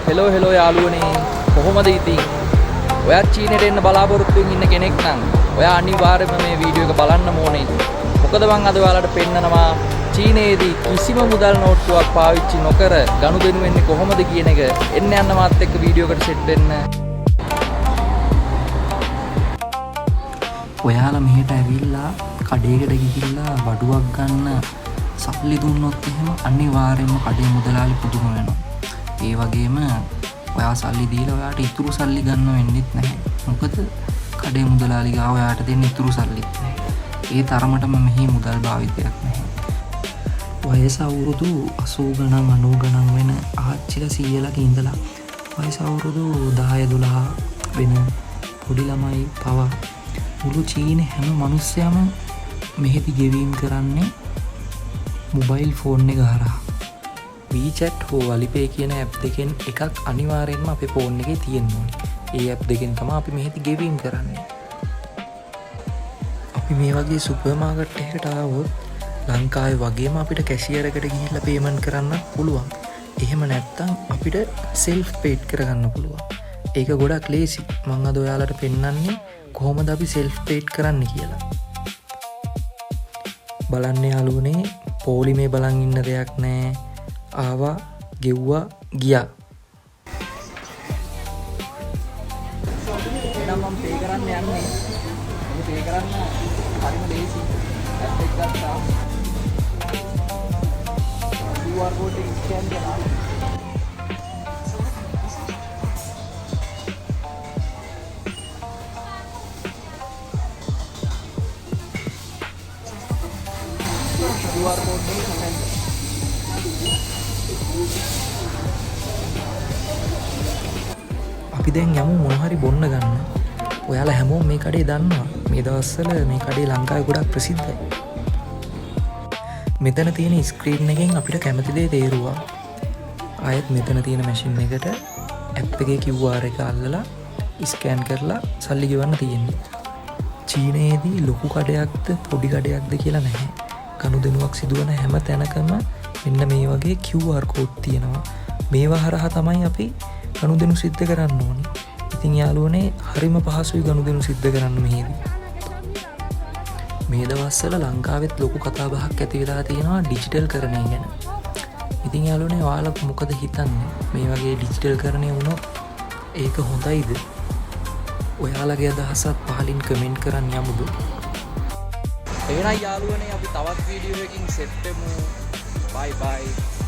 Hello යාළුවනේ කොහොමද ඉතින්? ඔයා චීනෙට එන්න බලාපොරොත්තුෙන් ඉන්න කෙනෙක් නම් ඔයා අනිවාර්යයෙන්ම මේ වීඩියෝ එක බලන්න ඕනේ. මොකද මම අද ඔයාලට පෙන්නනවා චීනයේදී කිසිම මුදල් නෝට්ටුවක් පාවිච්චි නොකර ගනුදෙනු වෙන්නේ කොහොමද කියන එක. එන්න යන්න මාත් එක්ක වීඩියෝ එකට සෙට් වෙන්න. ඔයාලා මෙහෙට ඇවිල්ලා කඩේකට ගිහිල්ලා වඩුවක් ගන්න සල්ලි දුන්නොත් එහෙම අනිවාර්යයෙන්ම කඩේ මුදලාලි පුදුම වෙනවා. ඒ වගේම ඔයා සල්ලි දීලා ඔයාට ඉතුරු සල්ලි ගන්න වෙන්නෙත් නැහැ. මොකද කඩේ මුදලාලි ගාව ඔයාට දෙන්න ඉතුරු සල්ලිත් නැහැ. ඒ තරමටම මෙහි මුදල් භාවිතයක් නැහැ. වයස අවුරුදු 80 ගණන් 90 ගණන් වෙන ආච්චිලා සීයලක ඉඳලා වයස අවුරුදු 10 12 වෙන පොඩි ළමයි පවා මුළු චීනේ හැම මිනිස්සයම මෙහෙදි ගෙවීම් කරන්නේ මොබයිල් ෆෝන් එක හරහා. WeChat හෝ Alipay කියන ඇප් දෙකෙන් එකක් අනිවාර්යෙන්ම අපේ ෆෝන් එකේ තියෙන්න ඕනේ. ඒ ඇප් දෙකෙන් තමයි අපි මෙහෙදි ගෙවීම් කරන්නේ. අපි මේ වගේ සුපර් මාකට් එකකට ආවොත් ලංකාවේ වගේම අපිට කැෂියර් එකට ගිහිල්ලා පේමන්ට් කරන්න පුළුවන්. එහෙම නැත්නම් අපිට සෙල්ෆ් පේඩ් කරගන්න පුළුවන්. ඒක ගොඩක් ලේසි. මම අද ඔයාලට පෙන්නන්නේ කොහොමද අපි සෙල්ෆ් පේඩ් කරන්න කියලා. බලන්න යාළුවනේ පොලිමේ බලන් ඉන්න දෙයක් නෑ. ආවා ගෙව්වා ගියා. එහෙනම් මම පේ කරන්න යන්නේ. මේ පේ කරන්න හරිම ලේසි. ඇප් එක ගත්තා. QR code එක ස්කෑන් කරලා QR code එක ස්කෑන් අපි දැන් යමු මොන හරි බොන්න ගන්න. ඔයාලා හැමෝම මේ කඩේ දන්නවා. මේ දවස්වල මේ කඩේ ලංකාවේ ගොඩක් ප්‍රසිද්ධයි. මෙතන තියෙන ස්ක්‍රීන් එකෙන් අපිට කැමති දේ තේරුවා. ආයෙත් මෙතන තියෙන මැෂින් එකට ඇප් එකේ QR එක අල්ලලා ස්කෑන් කරලා සල්ලි ගෙවන්න තියෙන්නේ. චීනයේදී ලොකු කඩයක්ද පොඩි කඩයක්ද කියලා නැහැ. ගනුදෙනුවක් සිදුවන හැම තැනකම මෙන්න මේ වගේ QR කෝඩ් තියෙනවා. මේවා හරහා තමයි අපි ගනුදෙනු සිද්ධ කරන්න ඕනේ. ඉතින් යාළුවනේ හරිම පහසුයි ගනුදෙනු සිද්ධ කරන්න මෙහෙදී. මේ දවස්වල ලංකාවෙත් ලොකු කතා බහක් ඇති වෙලා තියෙනවා ඩිජිටල් කරණය ගැන. ඉතින් යාළුවනේ ඔයාලා මොකද හිතන්නේ? මේ වගේ ඩිජිටල් කරණය වුණොත් ඒක හොඳයිද? ඔයාලගේ අදහසත් පහලින් කමෙන්ට් කරන්න යමුද? එහෙනම් යාළුවනේ අපි තවත් වීඩියෝ එකකින් සෙට් වෙමු. bye bye.